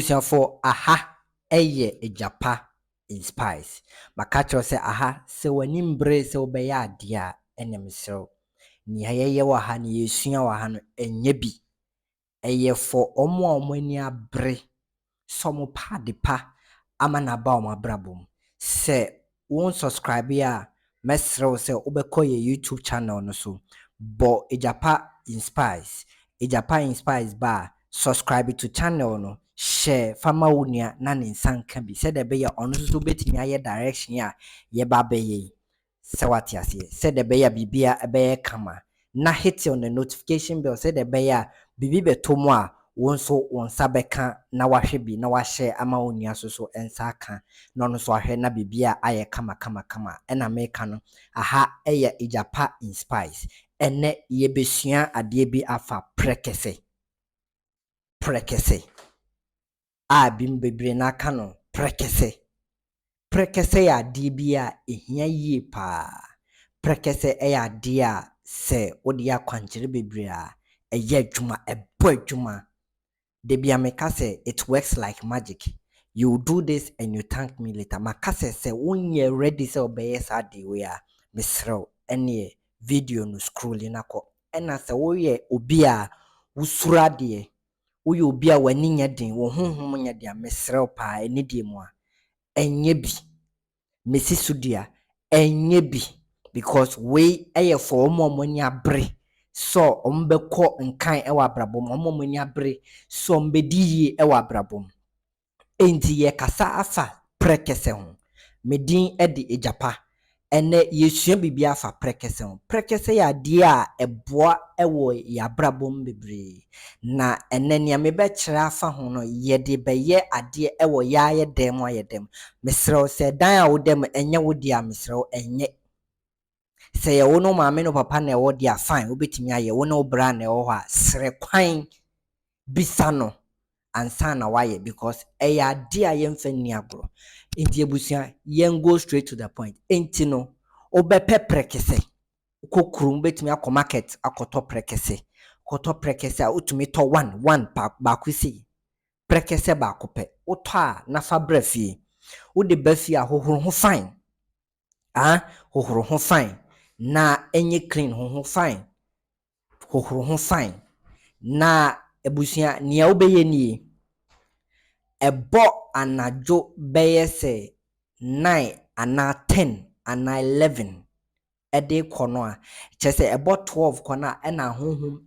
For aha eye ejapa in spice. Makacho se aha se wani mbre se obeya adia enem sew. Ni ayeye wa ha ni yesua wa ha no enye bi. Eye for omo ani abre. Somo pa de pa ama na ba omo abrabom. Se won subscribe ya mesrew se obekọ ye YouTube channel no so. Bo ejapa in spice. Ejapa in spice ba subscribe to channel no. Share fama wunia na ne nsanka bi se de be ya ono so betimi aye direction ya ye ba be ye se wate ase se de be ya bibia be ye kama na hit on the notification bell se de be ya bibi beto mu a wonso wonsa beka na wahwe bi na wahye ama onua so ensa aka no no so ahwe na bibia aye kama ena meka no aha eye ejapa in spice ene ye besua ade bi afa prekese a bimbebre na aka no prekese ya ade bi a ehia yie pa prekese ya ade a se wode akwankyere bebre a eye adwuma ebo adwuma debia meka se it works like magic. You do this and you thank me later. Makase se wonye ready se obeye sa de we a misrew ene video no scrolling akọ ena se woye obi a wusura de woye obi a wani nya den wo honhom nya de misrew pa eni de mu a enye bi mesi sudia enye bi because we eye for omo ni abre so ombekọ nkan ewa abrabom omo ni abre so mbediye ewa abrabom enti ye kasa afa prekese ho medin ede ejapa ene yesua bibia afa prekese ho prekese ya de a eboa ewo ya abrabom bebre na ene ne me be kire afa ho no ye de beye ade ewo ya ye dem ayedem mesrew se dan a wodem enye wodi a mesrew enye se ye wono maame no papa na ewo dia fine obetimi aye wono bra na ewo ho a sere kwan bisa no ansa na waye because eya ade a yemfa ni agro enti ebusia yen go straight to the point enti no obepe prekese kokrum betimi akọ market akoto prekese a utumi to one ba kwisi prekese ba kope uto a na fa brafie wode bafie a hohoro ho fine hohoro ho fine na enye clean ho fine hohoro ho fine na ebusia nia obeye nie ebo anajo beye se 9 ana 10 ana 11 ede kono a chese ebo 12 kono a na honhom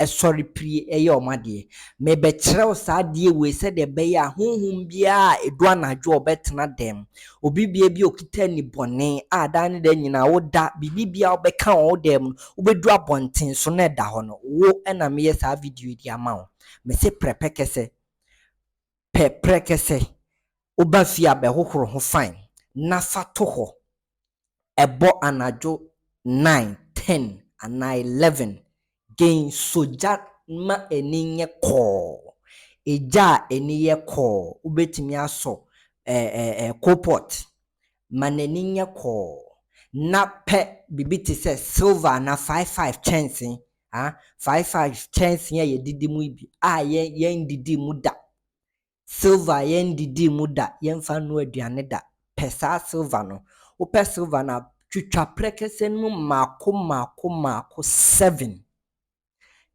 sorry pri eye omade me be kirew sa de we se de beye a honhom bia edu anajo obetena dem obibia bi okita ni bone a dan de nyina woda bibibia obeka wo dem obedu abonten so na da ho no wo na me sa video di ama me se prepekese prekese oba fi abe hohoro ho fine na fato ho ebo anajo 9 10 and 11 gain soja ma eninye ko eja eniye ko ubetimi aso copot maneninye ko na pe bibiti se silver na 55 chance 55 chance ye didi mu ibi ye didi mu da silver yen didi mu da yemfa no aduane da pesa silver no wo pe silver na twitwa prekese no mako 7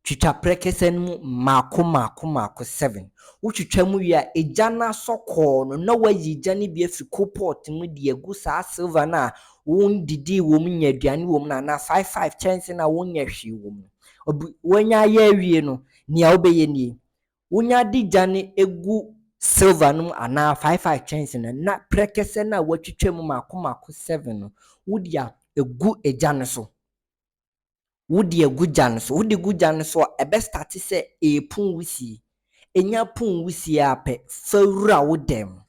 twitwa prekese no mako 7 wo twitwa mu wi a eja na sokọ no na wayi ja ne bi afi copot mu de agu sa silver na won didi wo mu nya aduane wo mu na 55 chance na won nya hwe wo mu wonya ya awie no nia obeye nie wonya di jane egu silver no ana 55 chance na prekese na watwitwa mu mako 7 no wodi egu ejane so wodi egu jane so wodi gu jane so ebe start se epun wisi enya pun wisi ape fawura wodem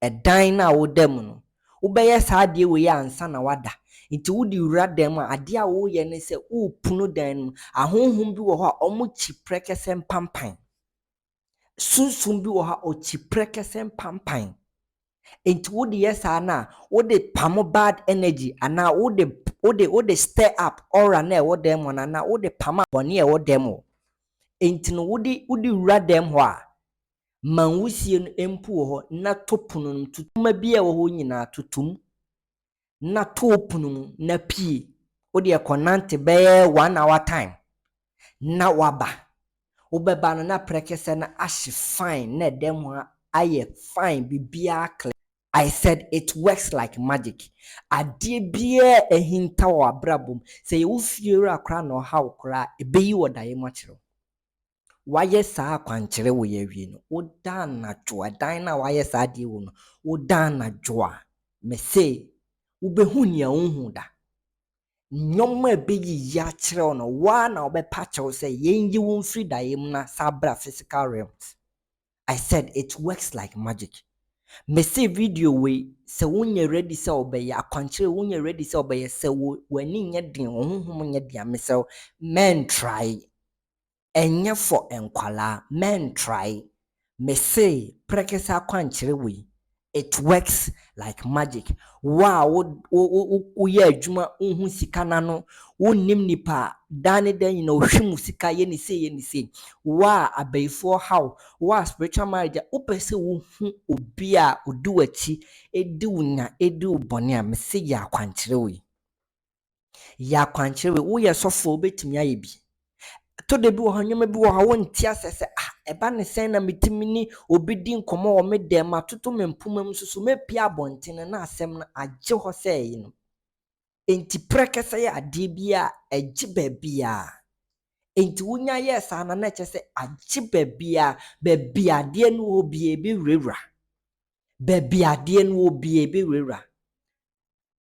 edan na wodem no wobeye sa de we ya ansa na wada nti wodi wura dem ade a wo ye ne se upunu dan no ahonhom bi wo ho a omuchi prekese mpampan sunsun bi wo ha ochi prekese mpampan enti wode yesa na wode pam bad energy ana wode stir up aura na wo dem na wode pam bone e wo dem enti no wode wura dem ho a man wusie no empu ho na topunu no tutuma bia wo ho nyina tutum na topunu mu na pie wo de konante be 1 hour time na waba wobeba no na prekese na ahye fine na dem ho aye fine bibia clear. I said it works like magic. Ade bia ehinta wo abrabom se ye wo fiere akra na ha wo kra ebeyi wo daye mo kire waye saa kwankire wo ye wie no woda na dwoa dan na waye saa de wo no woda na dwoa me say wobehu nia unhu da nyoma ebeyi ya kire no wa na obepa chew say yenyi wo mfiri daye mu na sabra physical realms. I said it works like magic. Me say video we se wonye ready se obeye akwankire wonye ready se obeye se wani nye den honhom nye den me say men try enye for enkwala men try. Me say prekesa akwankire we it works like magic. Wow, wo ye adwuma unhu sika na no wonnim nipa dane dan na ohwemu sika ye ni sei wa abaifo how wa spiritual marriage opese wo hu obi a odu achi edi unya edi ubone a me se ya kwankire we wo ye sofo obetimi aye bi to de bi wo hanyoma bi wo ha wonti asese eba ne sen na metimi ni obi di nkomo wo me dem atoto me mpumam susu me pia bontene na asem na agye ho se yi no enti prekese ya ade bia agye ba bia enti wonya yes ana na che se agye ba bia ade no obi ebi rewra ba bia ade no obi ebi rewra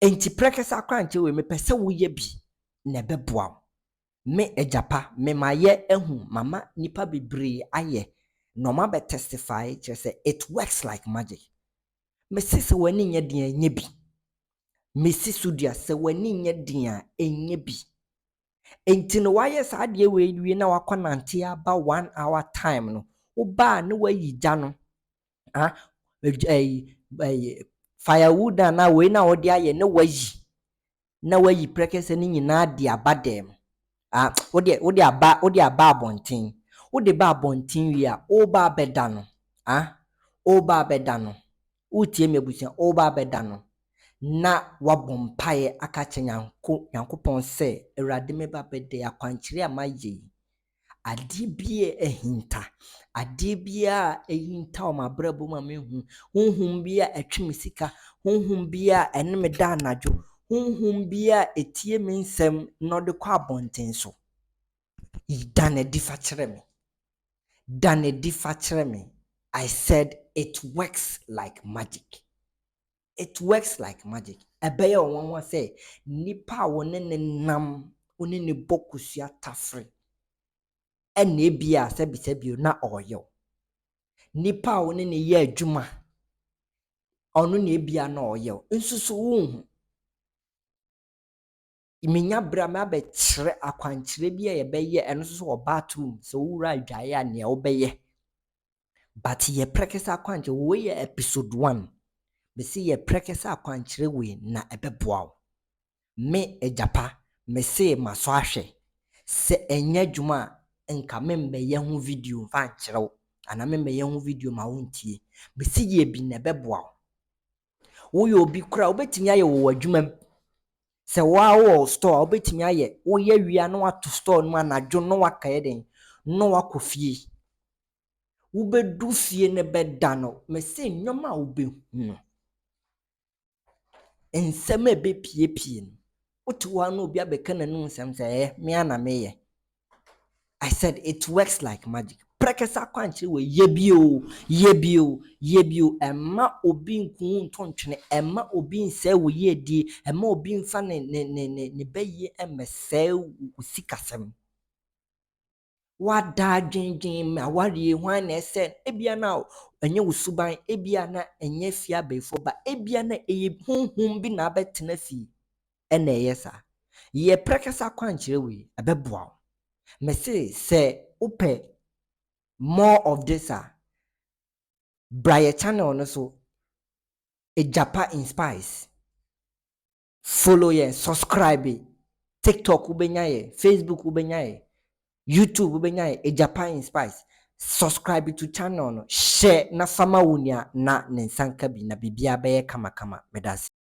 enti prekese akwanche we me pese wo ye bi na beboa me ejapa me maye ehu mama nipa bebre aye no ma be testify just say it works like magic. Me sisi wani nye dia enye bi me sisudia se wani nye dia enye bi enti no waye sa de we na wakwanante aba 1 hour time no uba ne wayi gya no firewood na we na wode aye ne wayi prekese ni nyina de abadem wode aba abonten wode ba abonten wi a o ba beda no o ba beda no utie mebusia o ba beda no na wabompae akache nyankopon se awurade me ba beda akwankire amaye ade bia ehinta o mabrabo ma mehu honhom bia etweme sika honhom bia ene me da anajo honhom bia etie me nsem no de kwa abonten so dane difa kire me. I said it works like magic. It works like magic. Ebeye onwanwa say nipa wone ne nam one ne bokusua tafre ene ebia sebisebio na oyo nipa wone ne ye adwuma ono ne ebia na oyo nsusu wonhu imenya bra ma be kire akwankire bia ye beye eno so bathroom so wura adwaye a ne obeye but ye prekesa akwankire we ye episode 1 be see ye prekesa akwankire we na ebeboa me ejapa me say maso ahwe se enya dwuma nka membe ye ho video fa nkyerɛw ana membe ye ho video ma wontie be see ye bi na ebeboa wo ye obi kura obetimi aye wo adwuma se wa wo store obetimi aye wo ye wia no ato store no anadwo no wakae den no wakofie wo bedu fie ne beda no me say nyoma wo behu ensem ebe pie no otuwa no obi abeka nanu nsem say me ana meye. I said it works like magic. Prekesa kwanchi we yebio emma obi nku ntontwene emma obi nse wo yedi emma obi nfa ne beye emese usikasem wada dwendwen ma wari hwan na ese ebia na enye usuban ebia na enye fia befo ba ebia na eye honhom bi na abetena fi ena yesa ye prekesa kwanchi we abeboa me say upe more of this Brian channel no so Ejapa Inspires follow ye subscribe TikTok ubenya ye Facebook ubenya ye YouTube ubenya ye Ejapa Inspires subscribe to channel no, share na fama wunia na ne nsanka bi na bibia bɛyɛ kama kama. Medase.